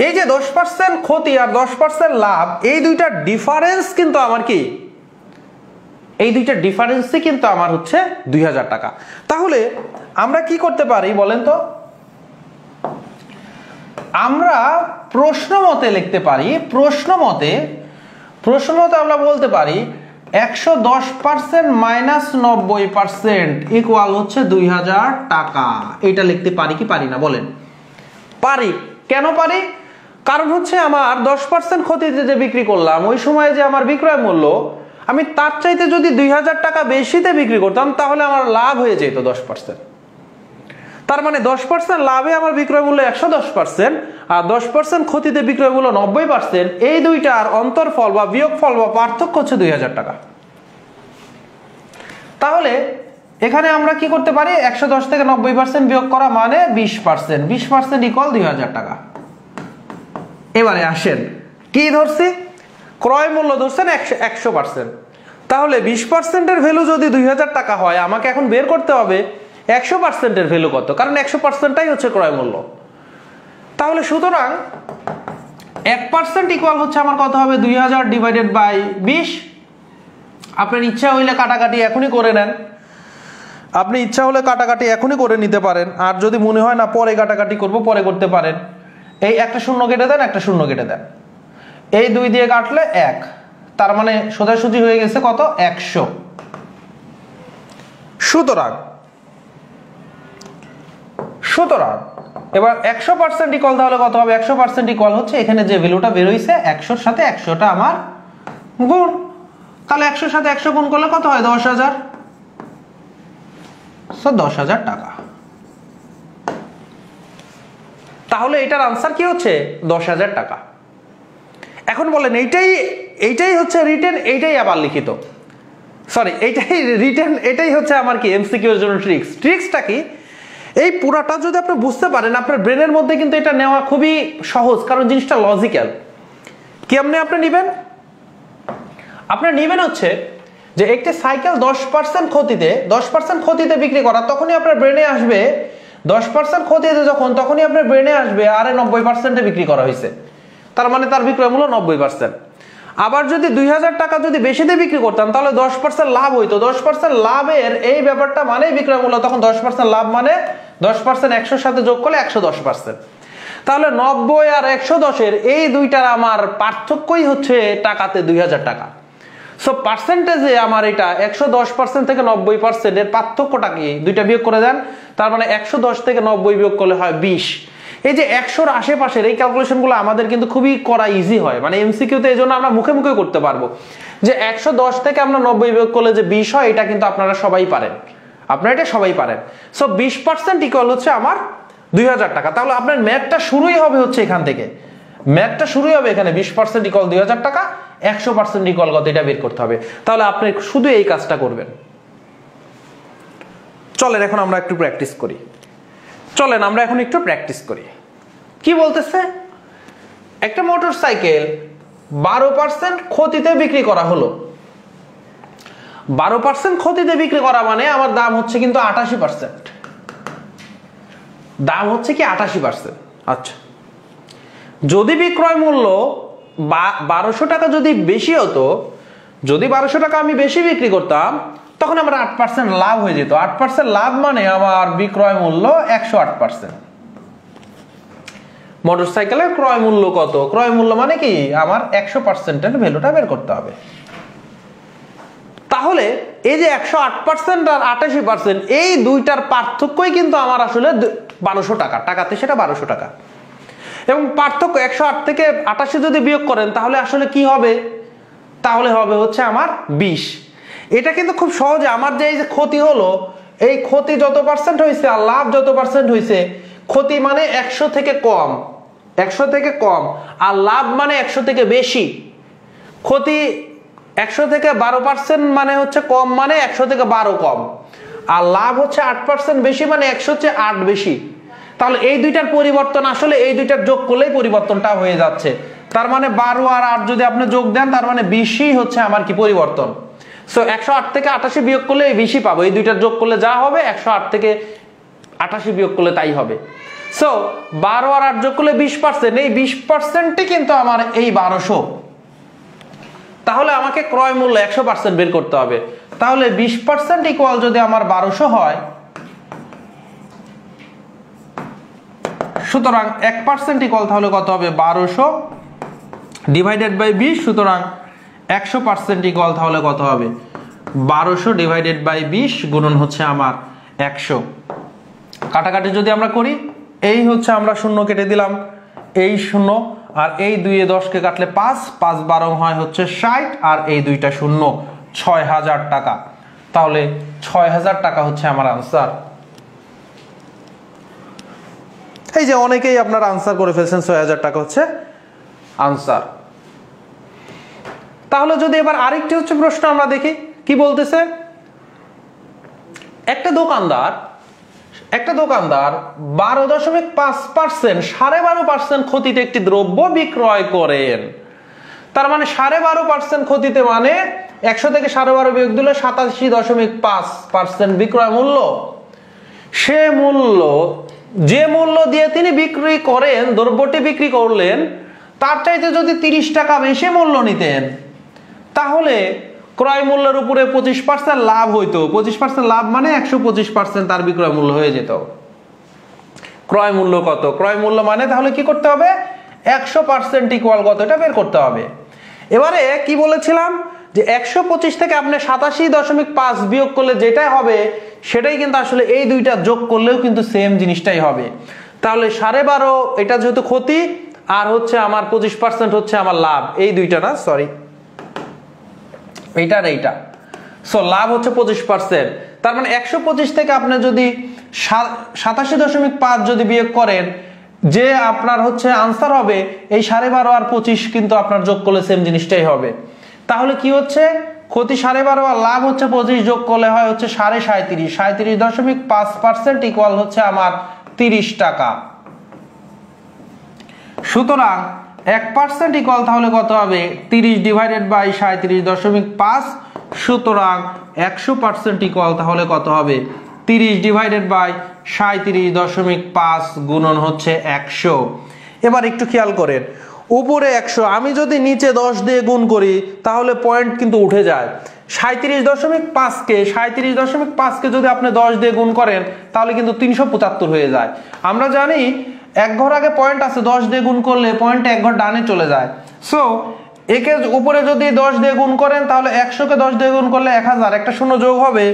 এই যে 10% ক্ষতি আর 10% লাভ, এই দুইটা ডিফারেন্স কিন্তু আমার কি, এই দুইটা ডিফারেন্সই কিন্তু আমার হচ্ছে 2000 টাকা। তাহলে আমরা কি করতে পারি বলেন তো? আমরা প্রশ্ন মতে লিখতে পারি, প্রশ্ন মতে আমরা বলতে পারি 110% মাইনাস 90% ইকুয়াল হচ্ছে 2000 টাকা। এটা লিখতে পারি কি পারি না বলেন? পারি। কেন পারি? কারণ হচ্ছে আমার 10% ক্ষতিতে যে বিক্রি করলাম ওই সময় যে আমার বিক্রয় মূল্য, আমি তার চাইতে যদি 2000 টাকা বেশিতে বিক্রি করতাম তাহলে আমার লাভ হয়ে যেত 10%। তার মানে 10% লাভে আমার বিক্রয় মূল্য 110% আর 10% ক্ষতিতে বিক্রয় মূল্য 90%। এই দুইটার অন্তরফল বা বিয়োগফল বা পার্থক্য হচ্ছে 2000 টাকা। তাহলে এখানে আমরা কি করতে পারি? 110 থেকে 90% বিয়োগ করা মানে 20%। 20% ইকুয়াল 2000 টাকা। এবারে আসেন, কি ধরছি? ক্রয় মূল্য ধরছেন 100%। তাহলে 20%-এর ভ্যালু যদি 2000 টাকা হয়, আমাকে এখন বের করতে হবে 100%-এর ভ্যালু কত, কারণ 100%টাই হচ্ছে ক্রয় মূল্য। তাহলে সুতরাং 1% ইকুয়াল হচ্ছে আমার কত হবে? 2000 ডিভাইডেড বাই 20। আপনার ইচ্ছা হইলে কাটাকাটি এখনই করে নেন, আপনি ইচ্ছা হলে কাটাকাটি এখনই করে নিতে পারেন, আর যদি মনে হয় না পরে কাটাকাটি করব পরে করতে পারেন। এই একটা শূন্য কেটে দেন, একটা শূন্য কেটে দেন, এই 2 দিয়ে কাটলে 1, তার মানে সোজাসুজি হয়ে গেছে কত? 100। সুতরাং এবার 100% ইকুয়াল তাহলে কত হবে? 100% ইকুয়াল হচ্ছে এখানে যে ভ্যালুটা বের হইছে 100 সাথে 100টা আমার গুণ, তাহলে 100 সাথে 100 গুণ করলে কত হয়? 10,000। সো 10,000 টাকা। তাহলে এটার আনসার কি হচ্ছে? 10,000 টাকা। এখন বলেন এইটাই হচ্ছে রিটেন, এইটাই আবার লিখিত, সরি এইটাই রিটেন, এটাই হচ্ছে আমার কি এমসিকিউ এর জন্য ট্রিক্সটা কি? এই পুরাটা যদি আপনি বুঝতে পারেন আপনার ব্রেনের মধ্যে কিন্তু এটা নেওয়া খুবই সহজ, কারণ জিনিসটা লজিক্যাল। কেমনে আপনি নেবেন? আপনি নেবেন হচ্ছে যে একটি সাইকেল 10% ক্ষতিতে বিক্রি করা, তখনই আপনার ব্রেনে আসবে 10% ক্ষতিতে যখন, তখনই আপনার ব্রেনে আসবে আরে 90%-এ বিক্রি করা হয়েছে, তার মানে তার বিক্রয় মূল্য 90%। আবার যদি 2,000 টাকা যদি বেশিতে বিক্রি করতাম তাহলে 10% লাভ হইতো। 10% লাভের এই ব্যাপারটা মানে বিক্রয় মূল্য, তখন 10% লাভ মানে 10% 100-র সাথে যোগ করলে 110%। তাহলে 90 আর 110-এর এই দুইটার আমার পার্থক্যই হচ্ছে টাকাতে 2,000 টাকা। সো পার্সেন্টেজে আমার এটা 110% থেকে 90% এর পার্থক্যটা কি? দুইটা বিয়োগ করে দেন, তার মানে 110 থেকে 90 বিয়োগ করলে হয় 20। এই যে 100-র আশেপাশের এই ক্যালকুলেশনগুলো আমাদের কিন্তু খুবই করা ইজি হয়, মানে এমসিকিউতে এই জন্য আমরা মুখে মুখে করতে পারবো যে 110 থেকে আমরা 90 বিয়োগ করলে যে 20 হয়, এটা কিন্তু আপনারা সবাই পারেন, আপনারা এটা সবাই পারেন। সো 20% ইকুয়াল হচ্ছে আমার 2,000 টাকা। তাহলে আপনার ম্যাথটা শুরুই হবে হচ্ছে এখান থেকে, ম্যাথটা শুরুই হবে এখানে 20% ইকুয়াল 2,000 টাকা, 100% ইকুয়াল কত এটা বের করতে হবে। তাহলে আপনি শুধু এই কাজটা করবেন। চলেন এখন আমরা একটু প্র্যাকটিস করি। কি বলতেছে? একটা মোটরসাইকেল 12% ক্ষতিতে বিক্রি করা হলো। 12% ক্ষতিতে বিক্রি করা মানে আমার দাম হচ্ছে কিন্তু 88%, দাম হচ্ছে কি 88%। আচ্ছা, যদি বিক্রয় মূল্য 1200 টাকা যদি বেশি হতো, যদি 1200 টাকা আমি বেশি বিক্রি করতাম, তখন আমার 8% লাভ হয়ে যেত। 8% লাভ মানে আমার বিক্রয় মূল্য 108%। মোটরসাইকেলের ক্রয় মূল্য কত? ক্রয় মূল্য মানে কি আমার 100%-এর ভ্যালুটা বের করতে হবে। তাহলে এই যে 108% আর 88%, এই দুইটার পার্থক্যই কিন্তু আমার আসলে 1200 টাকা, টাকাতে সেটা 1200 টাকা। এবং পার্থক্য 108 থেকে 88 যদি বিয়োগ করেন তাহলে আসলে কি হবে? তাহলে হবে হচ্ছে আমার 20। এটা কিন্তু খুব সহজে আমার যে এই যে ক্ষতি হলো, এই ক্ষতি যত পার্সেন্ট হয়েছে আর লাভ যত পার্সেন্ট হয়েছে, ক্ষতি মানে 100 থেকে কম, 100 থেকে কম, আর লাভ মানে 100 থেকে বেশি। ক্ষতি 100 থেকে 12% মানে হচ্ছে কম, মানে 100 থেকে 12 কম, আর লাভ হচ্ছে 8% বেশি, মানে 100 চেয়ে 8 বেশি। তাহলে এই দুইটার পরিবর্তন আসলে এই দুইটার যোগ করলেই পরিবর্তনটা হয়ে যাচ্ছে। তার মানে 12 আর 8 যদি আপনি যোগ দেন, তার মানে 20ই হচ্ছে আমার কি পরিবর্তন। সো 108 থেকে 88 বিয়োগ করলে এই 20ই পাবো, এই দুইটার যোগ করলে যা হবে 108 থেকে 88 বিয়োগ করলে তাই হবে। সো 12 আর 8 যোগ করলে 20%, এই 20%ই কিন্তু আমার এই 1200। তাহলে আমাকে ক্রয় মূল্য 100% বের করতে হবে। তাহলে 20% ইকুয়াল যদি আমার 1200 হয়, সুতরাং 1% ইকুয়াল তাহলে কত হবে? 1200 ডিভাইডেড বাই 20। সুতরাং 100% ইকুয়াল তাহলে কত হবে? 1200 ডিভাইডেড বাই 20 গুণন হচ্ছে আমার 100। কাটাকাটি যদি আমরা করি, এই হচ্ছে আমরা শূন্য কেটে দিলাম, এই শূন্য আর এই 2 এ 10 কে কাটলে 5, 5 12 হয় হচ্ছে 60, আর এই দুইটা শূন্য, 6000 টাকা। তাহলে 6000 টাকা হচ্ছে আমার আনসার। এই যে অনেকেই আপনারা আনসার করে ফেলছেন, 6000 টাকা হচ্ছে আনসার। তাহলে যদি এবার আরেকটি হচ্ছে প্রশ্ন আমরা দেখি কি বলতেছে। একটা দোকানদার 12.5%, 12.5% ক্ষতিতে একটি দ্রব্য বিক্রয় করেন। তার মানে 12.5% ক্ষতিতে মানে 100 থেকে 12.5 বিয়োগ দিলে 87.5% বিক্রয় মূল্য। যে মূল্য দিয়ে তিনি বিক্রি করেন, দ্রব্যটি বিক্রি করলেন, তার চাইতে যদি 30 টাকা বেশি মূল্য নিতেন, তাহলে ক্রয় মূল্যের উপরে 25% লাভ হইতো। 25% লাভ মানে 125% তার বিক্রয় মূল্য হয়ে যেত। ক্রয় মূল্য কত? ক্রয় মূল্য মানে তাহলে কি করতে হবে? 100% ইকুয়াল কত এটা বের করতে হবে। এবারে কি বলেছিলাম যে 125 থেকে আপনি 87.5 বিয়োগ করলে যেটা হবে সেটাই কিন্তু আসলে এই দুইটা যোগ করলেও কিন্তু সেম জিনিসটাই হবে। তাহলে 12.5 এটা যেহেতু ক্ষতি, আর হচ্ছে আমার 25% হচ্ছে আমার লাভ, এই দুইটা না, সরি এইটা আর এইটা। সো লাভ হচ্ছে 25%। তার মানে 125 থেকে আপনি যদি 87.5 যদি বিয়োগ করেন, যে আপনার হচ্ছে আনসার হবে এই 12.5 আর 25 কিন্তু আপনার যোগ করলে সেম জিনিসটাই হবে। তাহলে কি হচ্ছে, ক্ষতি 12.5 আর লাভ হচ্ছে 25 যোগ করলে হয় হচ্ছে 37.5, 37.5% ইকুয়াল হচ্ছে আমার 30 টাকা। সুতরাং 1% ইকুয়াল তাহলে কত হবে, 30 ডিভাইডেড বাই 37.5। সুতরাং 100% ইকুয়াল তাহলে কত হবে, 30 ডিভাইডেড বাই 37.5 গুণন হচ্ছে 100। এবার একটু খেয়াল করেন, উপরে 100, আমি যদি নিচে 10 দিয়ে গুণ করি তাহলে পয়েন্ট কিন্তু উঠে যায়। 37.5কে যদি আপনি 10 দিয়ে গুণ করেন তাহলে কিন্তু 375 হয়ে যায়। আমরা জানি এক ঘর আগে পয়েন্ট আছে, 10 দিয়ে গুণ করলে পয়েন্ট এক ঘর ডানে চলে যায়। সো একে উপরে যদি 10 দিয়ে গুণ করেন তাহলে 100কে 10 দিয়ে গুণ করলে 1000, একটা শূন্য যোগ হবে,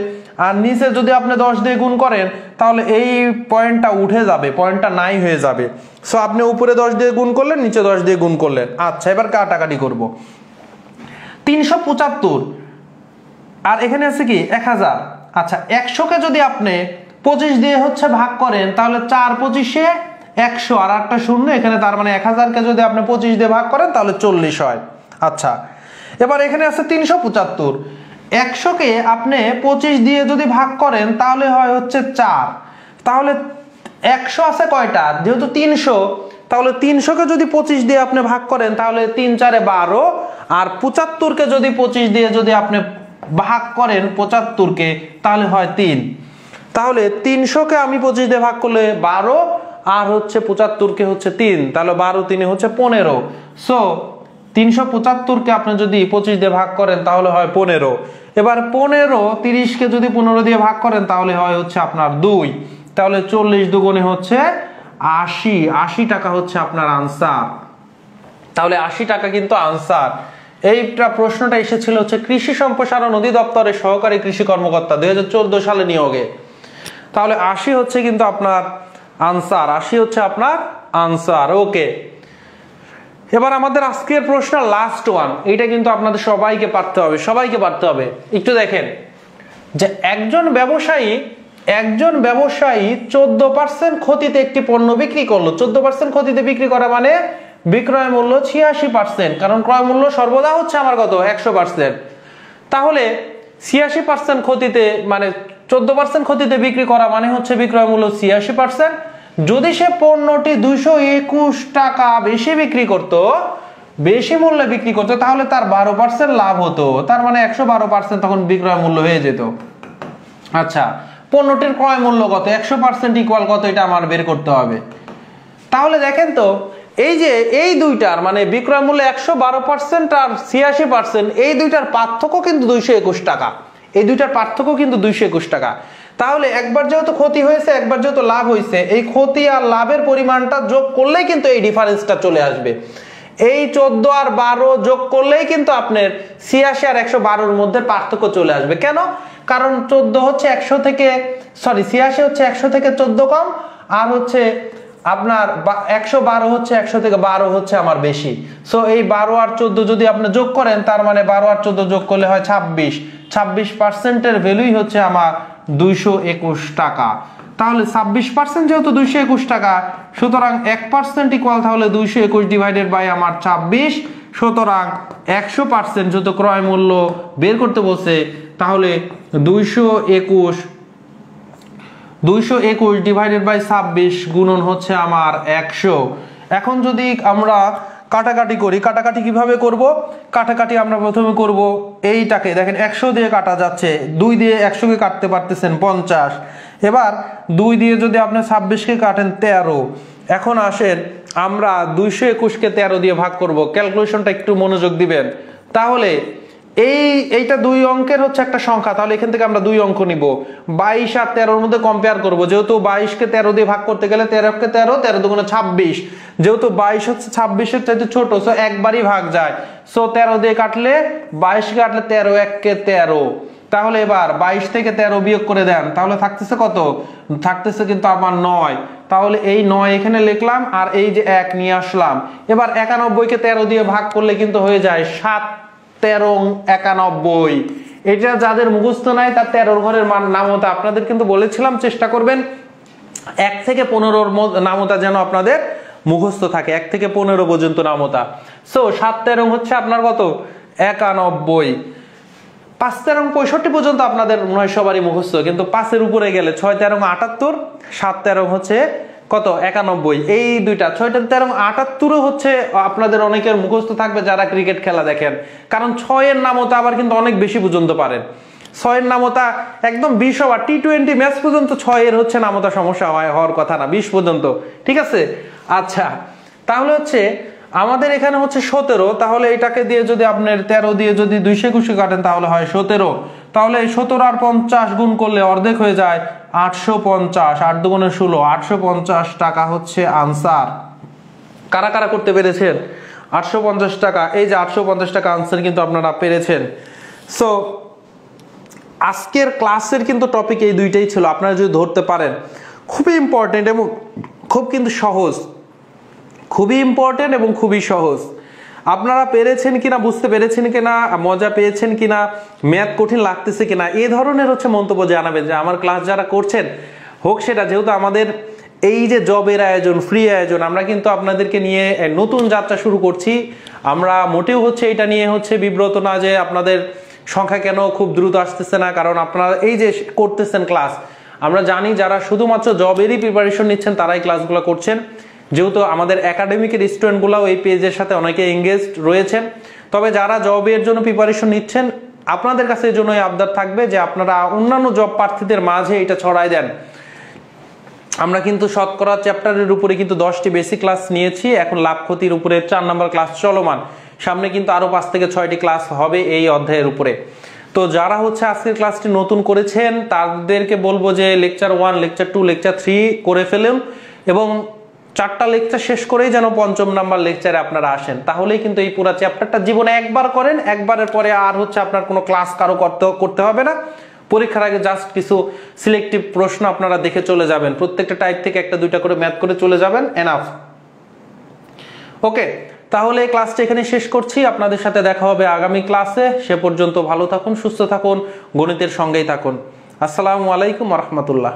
আর নিচে যদি আপনি 10 দিয়ে গুণ করেন তাহলে এই পয়েন্টটা উঠে যাবে, পয়েন্টটা নাই হয়ে যাবে। সো আপনি উপরে 10 দিয়ে গুণ করলেন, নিচে 10 দিয়ে গুণ করলেন। আচ্ছা, এবার কাটাকাটি করব। 375 আর এখানে আছে কি 1000। আচ্ছা, 100কে যদি আপনি 25 দিয়ে হচ্ছে ভাগ করেন তাহলে 4 25 100 আর একটা শূন্য এখানে, তার মানে 1000কে যদি আপনি 25 দিয়ে ভাগ করেন তাহলে 40 হয়। আচ্ছা, এবার এখানে আছে 375, 100কে আপনি 25 দিয়ে যদি ভাগ করেন তাহলে হয় হচ্ছে 4। তাহলে 100 আছে কয়টা, যেহেতু 300, তাহলে 300কে যদি 25 দিয়ে আপনি ভাগ করেন তাহলে 3 4 12, আর 75কে যদি 25 দিয়ে যদি আপনি ভাগ করেন 75কে তাহলে হয় 3। তাহলে 300কে আমি 25 দিয়ে ভাগ করলে 12, আর হচ্ছে 75কে হচ্ছে 3, তাহলে 12 3 হচ্ছে 15। সো 375কে আপনি যদি 25 দিয়ে ভাগ করেন তাহলে হয় 15। এবার 15, 30কে যদি 15 দিয়ে ভাগ করেন তাহলে হয় হচ্ছে আপনার 2। তাহলে 40 দুগুণে হচ্ছে 80, 80 টাকা হচ্ছে আপনার আনসার। তাহলে 80 টাকা কিন্তু আনসার। এইটা প্রশ্নটা এসেছিল হচ্ছে কৃষি সম্প্রসারণ অধিদপ্তরের সহকারী কৃষি কর্মকর্তা 2014 সালে নিয়োগে। তাহলে 80 হচ্ছে কিন্তু আপনার আনসার, 80 হচ্ছে আপনার আনসার। ওকে, এবার আমাদের আজকের প্রশ্ন লাস্ট ওয়ান, এটা কিন্তু আপনাদের সবাইকে পারতে হবে, সবাইকে পারতে হবে। একটু দেখেন যে একজন ব্যবসায়ী 14% ক্ষতিতে একটি পণ্য বিক্রি করলো। 14% ক্ষতিতে বিক্রি করা মানে বিক্রয় মূল্য 86%, কারণ ক্রয় মূল্য সর্বদা হচ্ছে আমার কত 100%। তাহলে 86% ক্ষতিতে মানে 14% ক্ষতিতে বিক্রি করা মানে হচ্ছে বিক্রয় মূল্য 86%। যদি সে পণ্যটি 221 টাকা বেশি বিক্রি করত, বেশি মূল্যে বিক্রি করতো, তাহলে তার 12% লাভ হতো। তার মানে 112% তখন বিক্রয় মূল্য হয়ে যেত। আচ্ছা, পণ্যটির ক্রয় মূল্য কত, 100% ইকুয়াল কত, এটা আমার বের করতে হবে। তাহলে দেখেন তো, এই যে এই দুইটার মানে বিক্রয় মূল্য 112% আর 86%, এই দুইটার পার্থক্য কিন্তু 221 টাকা। এই দুইটার পার্থক্য কিন্তু 221 টাকা। তাহলে একবার যেহেতু ক্ষতি হয়েছে, একবার যেহেতু লাভ হয়েছে, এই ক্ষতি আর লাভের পরিমাণটা যোগ করলেই কিন্তু এই ডিফারেন্সটা চলে আসবে। এই 14 আর 12 যোগ করলেই কিন্তু আপনার 86 আর 112-র মধ্যে পার্থক্য চলে আসবে। কেন? কারণ 14 হচ্ছে 100 থেকে, সরি 86 হচ্ছে 100 থেকে 14 কম, আর হচ্ছে আপনার 112 হচ্ছে 100 থেকে 12 হচ্ছে আমার বেশি। সো এই 12 আর 14 যদি আপনি যোগ করেন, তার মানে 12 আর 14 যোগ করলে হয় 26। 26%-এর ভ্যালুই হচ্ছে আমার 221 টাকা। তাহলে 26% যেহেতু 221 টাকা, সুতরাং 1% ইকুয়াল তাহলে 221 ডিভাইডেড বাই আমার 26। সুতরাং 100% যেহেতু ক্রয় মূল্য বের করতে বলছে, তাহলে 221 ডিভাইডেড বাই 26 গুণন হচ্ছে আমার 100। এখন যদি আমরা কাটাকাটি করি, কাটাকাটি কিভাবে করব? কাটাকাটি আমরা প্রথমে করব এইটাকে, দেখেন 100 দিয়ে কাটা যাচ্ছে, 2 দিয়ে 100কে কাটতে পারতেছেন 50। এবার 2 দিয়ে যদি আপনি 26কে কাটেন 13। এখন আসেন আমরা 221কে 13 দিয়ে ভাগ করব। ক্যালকুলেশনটা একটু মনোযোগ দিবেন। তাহলে এইটা 2 অঙ্কের হচ্ছে একটা সংখ্যা, তাহলে এখান থেকে আমরা 2 অঙ্ক নিব। 22 আর 13-র মধ্যে কম্পেয়ার করব। যেহেতু 22কে 13 দিয়ে ভাগ করতে গেলে 13কে 13, 13 দুগুণে 26। যেহেতু 22 হচ্ছে 26-এর চাইতে ছোট, সো একবারই ভাগ যায়। সো 13 দিয়ে কাটলে 22কে কাটলে 13 1-কে 13। তাহলে এবার 22 থেকে 13 বিয়োগ করে দেন, তাহলে থাকতেছে কত? থাকতেছে কিন্তু আমার 9। তাহলে এই 9 এখানে লিখলাম, আর এই যে 1 নিয়ে আসলাম। এবার 91 কে 13 দিয়ে ভাগ করলে কিন্তু হয়ে যায় 7 13 91। এটা যাদের মুখস্থ নাই তার 13 ঘরের নামতা আপনাদের কিন্তু বলেছিলাম চেষ্টা করবেন 1 থেকে 15 নামতা যেন আপনাদের মুখস্থ থাকে, 1 থেকে 15 পর্যন্ত নামতা। সো 7 13 হচ্ছে আপনার কত? 91। 5 13 65 পর্যন্ত আপনাদের মনে হয় সবারই মুখস্থ, কিন্তু 5 এর উপরে গেলে 6 13 78, 7 13 হচ্ছে কত? 91। এই দুইটা 6 13 78 হচ্ছে আপনাদের অনেকের মুখস্থ থাকবে যারা ক্রিকেট খেলা দেখেন, কারণ 6 এর নামতা আবার কিন্তু অনেক বেশি পর্যন্ত পারেন। 6 এর নামতা একদম 20 ওভার T20 ম্যাচ পর্যন্ত 6 এর হচ্ছে নামতা সমস্যা হওয়ার কথা না, 20 পর্যন্ত, ঠিক আছে? আচ্ছা, তাহলে হচ্ছে আমাদের এখানে হচ্ছে 17, তাহলে এটাকে দিয়ে যদি আপনার 13 দিয়ে যদি 200 কাটেন তাহলে হয় 17। তাহলে 17 আর 50 গুণ করলে অর্ধেক হয়ে যায় 850, 8 দুগুণে 16, 850 টাকা হচ্ছে আনসার। কারা কারা করতে পেরেছেন? 850 টাকা, এই যে 850 টাকা আনসার কিন্তু আপনারা পেরেছেন। সো আজকের ক্লাসের কিন্তু টপিক এই দুইটাই ছিল, আপনারা যদি ধরতে পারেন খুবই ইম্পর্টেন্ট এবং খুব কিন্তু সহজ, খুবই ইম্পর্টেন্ট এবং খুবই সহজ। আপনারা পেরেছেন কিনা, বুঝতে পেরেছেন কিনা, মজা পেয়েছেন কিনা, ম্যাথ কঠিন লাগতেছে কিনা, এই ধরনের হচ্ছে মন্তব্য জানাবেন। যে আমার ক্লাস যারা করছেন হোক সেটা, যেহেতু আমাদের এই যে জবের আয়োজন, ফ্রি আয়োজন, আমরা কিন্তু আপনাদেরকে নিয়ে নতুন যাত্রা শুরু করছি। আমরা মোটেও হচ্ছে এটা নিয়ে হচ্ছে বিব্রত না যে আপনাদের সংখ্যা কেন খুব দ্রুত আসতেছে না, কারণ আপনারা এই যে করতেছেন ক্লাস, আমরা জানি যারা শুধুমাত্র জবেরই প্রিপারেশন নিচ্ছেন তারাই ক্লাসগুলো করছেন, যেহেতু আমাদের একাডেমিকের স্টুডেন্টগুলোও এই পেজের সাথে অনেকে এঙ্গেজড রয়েছেন। তবে যারা জবের জন্য প্রিপারেশন নিচ্ছেন আপনাদের কাছে এই জন্যই আবদার থাকবে যে আপনারা অন্যান্য জব প্রার্থীদের মাঝে এটা ছড়াই দেন। আমরা কিন্তু শতকরা চ্যাপ্টারের উপরে কিন্তু 10টি বেসিক ক্লাস নিয়েছি, এখন লাভ ক্ষতির উপরে 4 নম্বর ক্লাস চলমান, সামনে কিন্তু আরো 5 থেকে 6টি ক্লাস হবে এই অধ্যায়ের উপরে। তো যারা হচ্ছে আজকের ক্লাসটি নতুন করেছেন তাদেরকে বলবো যে লেকচার 1, লেকচার 2, লেকচার 3 করে ফেলুন এবং 4টা লেকচার শেষ করেই যেন 5ম নাম্বার লেকচারে আপনারা আসেন, তাহলেই কিন্তু এই পুরো চ্যাপ্টারটা জীবনে একবার করেন, একবারের পরে আর হচ্ছে আপনার কোনো ক্লাস কারো করতে হবে না। পরীক্ষার আগে জাস্ট কিছু সিলেক্টিভ প্রশ্ন আপনারা দেখে চলে যাবেন, প্রত্যেকটা টাইপ থেকে 1টা 2টা করে ম্যাথ করে চলে যাবেন, এনাফ। ওকে, তাহলে এই ক্লাসটা এখানে শেষ করছি, আপনাদের সাথে দেখা হবে আগামী ক্লাসে। সে পর্যন্ত ভালো থাকুন, সুস্থ থাকুন, গণিতের সঙ্গেই থাকুন। আসসালামু আলাইকুম ওয়া রাহমাতুল্লাহ।